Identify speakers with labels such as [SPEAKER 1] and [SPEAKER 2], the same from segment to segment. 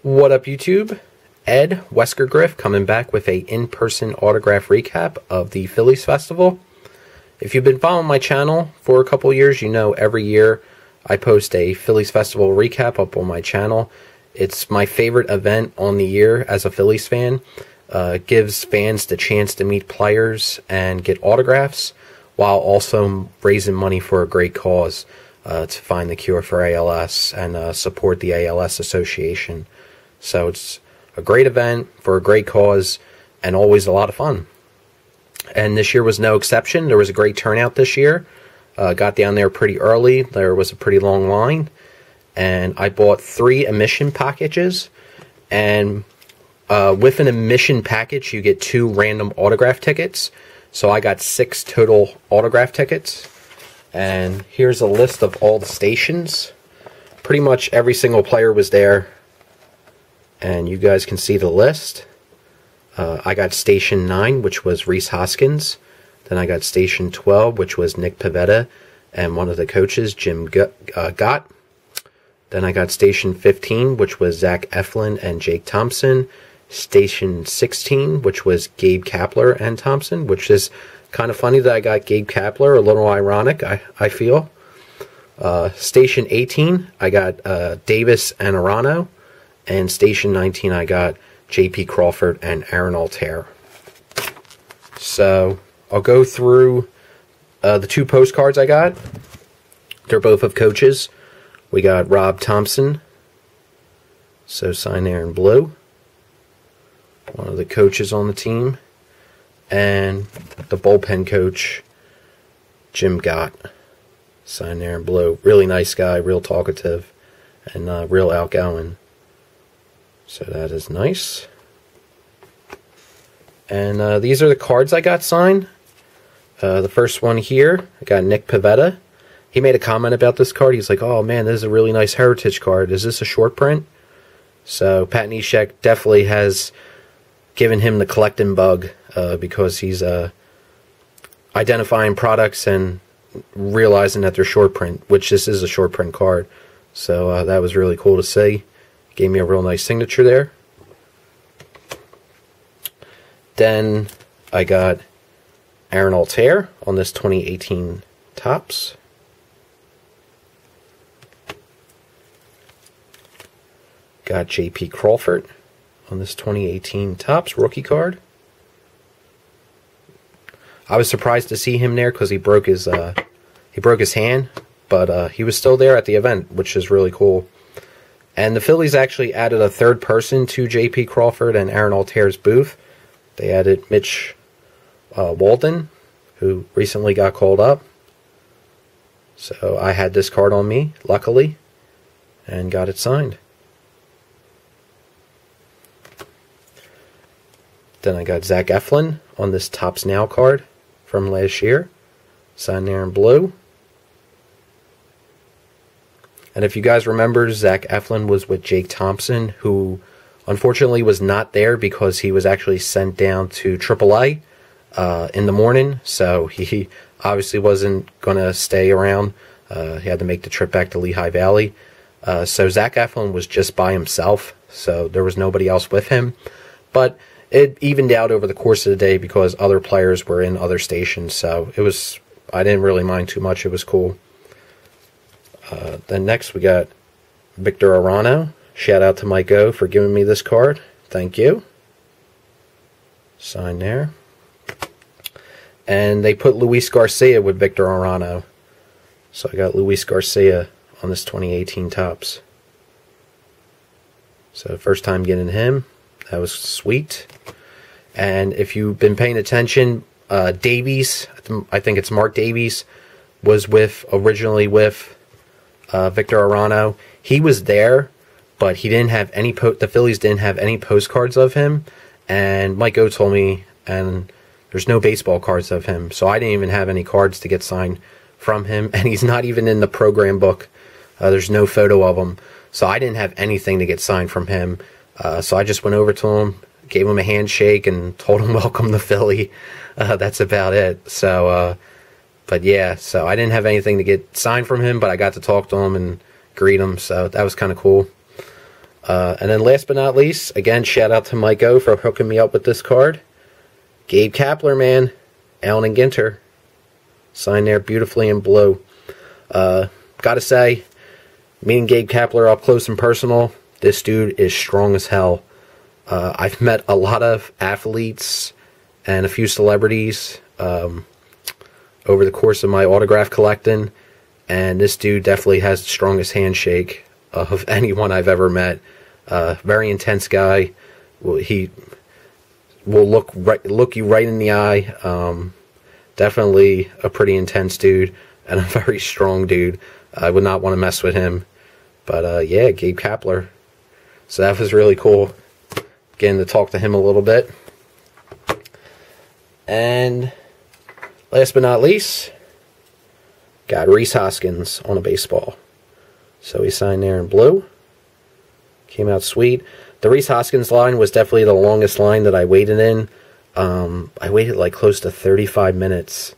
[SPEAKER 1] What up, YouTube? Ed, WeskerGriff, coming back with a in-person autograph recap of the Phillies Festival. If you've been following my channel for a couple years, you know every year I post a Phillies Festival recap up on my channel. It's my favorite event on the year as a Phillies fan. It gives fans the chance to meet players and get autographs, while also raising money for a great cause to find the cure for ALS and support the ALS Association. So it's a great event for a great cause and always a lot of fun. And this year was no exception. There was a great turnout this year. Got down there pretty early. There was a pretty long line. And I bought 3 admission packages. And with an admission package, you get 2 random autograph tickets. So I got 6 total autograph tickets. And here's a list of all the stations. Pretty much every single player was there. And you guys can see the list. I got Station 9, which was Rhys Hoskins. Then I got Station 12, which was Nick Pivetta and one of the coaches, Jim Gott. Then I got Station 15, which was Zach Eflin and Jake Thompson. Station 16, which was Gabe Kapler and Thompson, which is kind of funny that I got Gabe Kapler, a little ironic, I feel. Station 18, I got Davis and Arano. And Station 19, I got J.P. Crawford and Aaron Altair. So I'll go through the 2 postcards I got. They're both of coaches. We got Rob Thompson, so signed there in blue. One of the coaches on the team. And the bullpen coach, Jim Gott, signed there in blue. Really nice guy, real talkative, and real outgoing. So that is nice. And these are the cards I got signed. The first one here, I got Nick Pivetta. He made a comment about this card. He's like, oh man, this is a really nice heritage card. Is this a short print? So Pat Neshek definitely has given him the collecting bug because he's identifying products and realizing that they're short print, which this is a short print card. So that was really cool to see. Gave me a real nice signature there. Then I got Aaron Altair on this 2018 Topps. Got J.P. Crawford on this 2018 Topps rookie card. I was surprised to see him there because he broke his hand, but he was still there at the event, which is really cool. And the Phillies actually added a 3rd person to J.P. Crawford and Aaron Altair's booth. They added Mitch Walden, who recently got called up. So I had this card on me, luckily, and got it signed. Then I got Zach Eflin on this Topps Now card from last year, signed there in blue. And if you guys remember, Zach Eflin was with Jake Thompson, who unfortunately was not there because he was actually sent down to AAA in the morning. So he obviously wasn't going to stay around. He had to make the trip back to Lehigh Valley. So Zach Eflin was just by himself, so there was nobody else with him. But it evened out over the course of the day because other players were in other stations. So I didn't really mind too much. It was cool. Then next we got Victor Arano. Shout out to Mike O for giving me this card. Thank you. Sign there. And they put Luis Garcia with Victor Arano. So I got Luis Garcia on this 2018 Topps. So first time getting him. That was sweet. And if you've been paying attention, Davies, I think it's Mark Davies, was originally with Victor Arano. He was there, but he didn't have any. The Phillies didn't have any postcards of him, and Mike O told me, and there's no baseball cards of him, so I didn't even have any cards to get signed from him, and he's not even in the program book. There's no photo of him, so I didn't have anything to get signed from him. So I just went over to him, gave him a handshake, and told him welcome to Philly. That's about it. So. But yeah, so I didn't have anything to get signed from him, but I got to talk to him and greet him, so that was kind of cool. And then last but not least, again, shout out to Mike O for hooking me up with this card. Gabe Kapler, man. Allen and Ginter. Signed there beautifully in blue. Gotta say, meeting Gabe Kapler up close and personal, this dude is strong as hell. I've met a lot of athletes and a few celebrities over the course of my autograph collecting, and this dude definitely has the strongest handshake of anyone I've ever met. Very intense guy. He will look you right in the eye. Definitely a pretty intense dude and a very strong dude. I would not want to mess with him. But yeah, Gabe Kapler. So that was really cool. Getting to talk to him a little bit. And last but not least, got Rhys Hoskins on a baseball. So he signed there in blue. Came out sweet. The Rhys Hoskins line was definitely the longest line that I waited in. I waited like close to 35 minutes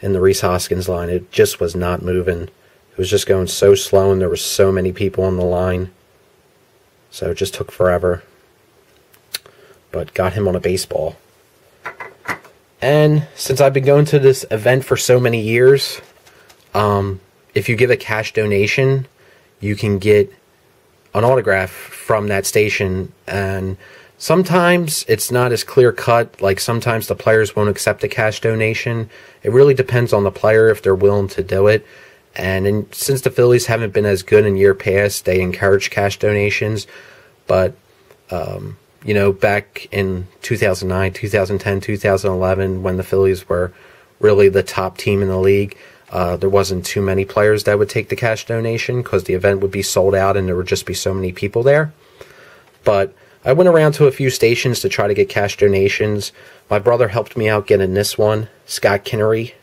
[SPEAKER 1] in the Rhys Hoskins line. It just was not moving. It was just going so slow, and there were so many people on the line. So it just took forever. But got him on a baseball. And since I've been going to this event for so many years, if you give a cash donation, you can get an autograph from that station. And sometimes it's not as clear cut. Like sometimes the players won't accept a cash donation. It really depends on the player if they're willing to do it. And since the Phillies haven't been as good in year past, they encourage cash donations. But you know, back in 2009, 2010, 2011, when the Phillies were really the top team in the league, there wasn't too many players that would take the cash donation because the event would be sold out and there would just be so many people there. But I went around to a few stations to try to get cash donations. My brother helped me out getting this one, Scott Kinnery.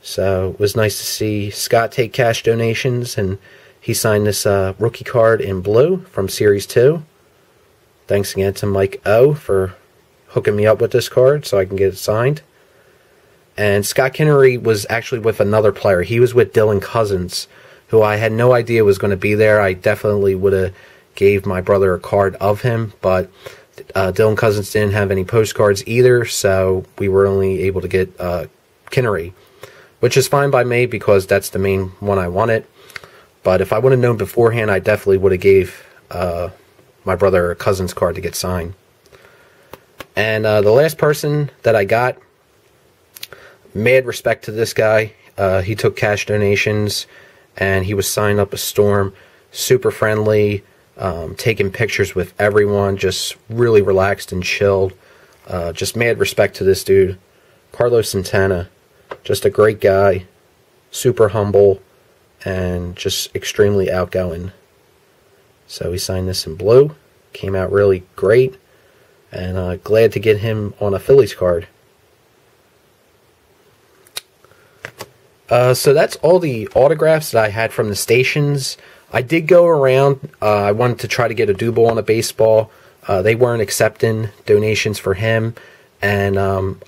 [SPEAKER 1] So it was nice to see Scott take cash donations, and he signed this rookie card in blue from Series 2. Thanks again to Mike O for hooking me up with this card so I can get it signed. And Scott Kinnery was actually with another player. He was with Dylan Cousins, who I had no idea was going to be there. I definitely would have gave my brother a card of him, but Dylan Cousins didn't have any postcards either, so we were only able to get Kinnery, which is fine by me because that's the main one I wanted. But if I would have known beforehand, I definitely would have gave my brother a Cousins card to get signed. And the last person that I got, mad respect to this guy. He took cash donations, and he was signed up a storm. Super friendly, taking pictures with everyone, just really relaxed and chilled. Just mad respect to this dude. Carlos Santana, just a great guy, super humble, and just extremely outgoing. So he signed this in blue. Came out really great. And glad to get him on a Phillies card. So that's all the autographs that I had from the stations. I did go around. I wanted to try to get a Dubal on a baseball. They weren't accepting donations for him. And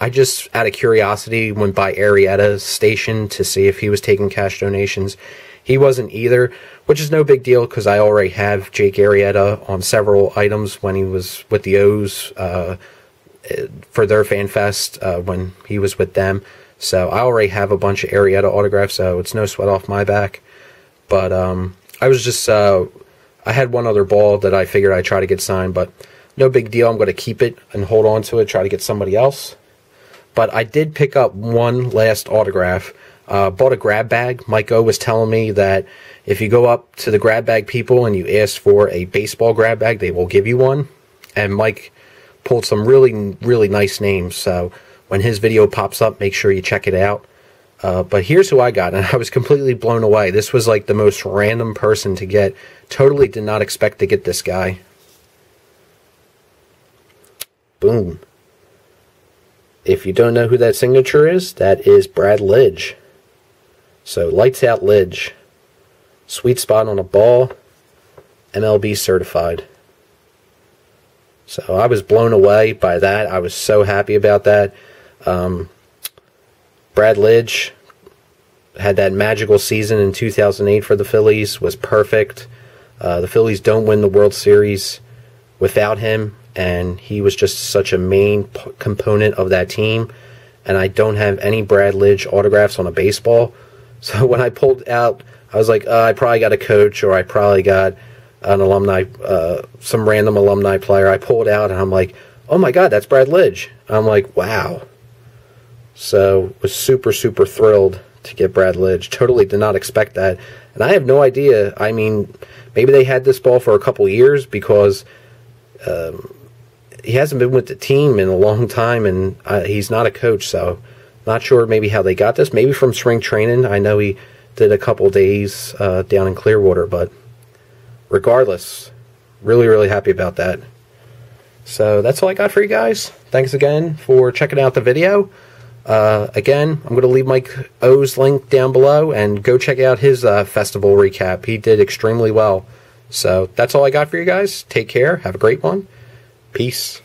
[SPEAKER 1] I just, out of curiosity, went by Arrieta's station to see if he was taking cash donations. He wasn't either, which is no big deal because I already have Jake Arrieta on several items when he was with the O's for their fan fest when he was with them. So I already have a bunch of Arrieta autographs, so it's no sweat off my back. But I was just, I had one other ball that I figured I'd try to get signed, but no big deal. I'm going to keep it and hold on to it, try to get somebody else. But I did pick up one last autograph. Bought a grab bag. Mike O was telling me that if you go up to the grab bag people and you ask for a baseball grab bag, they will give you one. And Mike pulled some really, really nice names. So when his video pops up, make sure you check it out. But here's who I got, and I was completely blown away. This was like the most random person to get. Totally did not expect to get this guy. Boom. If you don't know who that signature is, that is Brad Lidge. So, lights out Lidge. Sweet spot on a ball. MLB certified. So, I was blown away by that. I was so happy about that. Brad Lidge had that magical season in 2008 for the Phillies. Was perfect. The Phillies don't win the World Series without him, and he was just such a main component of that team. And I don't have any Brad Lidge autographs on a baseball. So when I pulled out, I was like, I probably got a coach, or I probably got an alumni, some random alumni player. I pulled out, and I'm like, oh my God, that's Brad Lidge. I'm like, wow. So was super, super thrilled to get Brad Lidge. Totally did not expect that. And I have no idea. I mean, maybe they had this ball for a couple years, because he hasn't been with the team in a long time, and he's not a coach, so not sure maybe how they got this. Maybe from spring training. I know he did a couple days down in Clearwater, but regardless, really, really happy about that. So that's all I got for you guys. Thanks again for checking out the video. Again, I'm going to leave Mike O's link down below, and go check out his festival recap. He did extremely well. So that's all I got for you guys. Take care. Have a great one. Peace.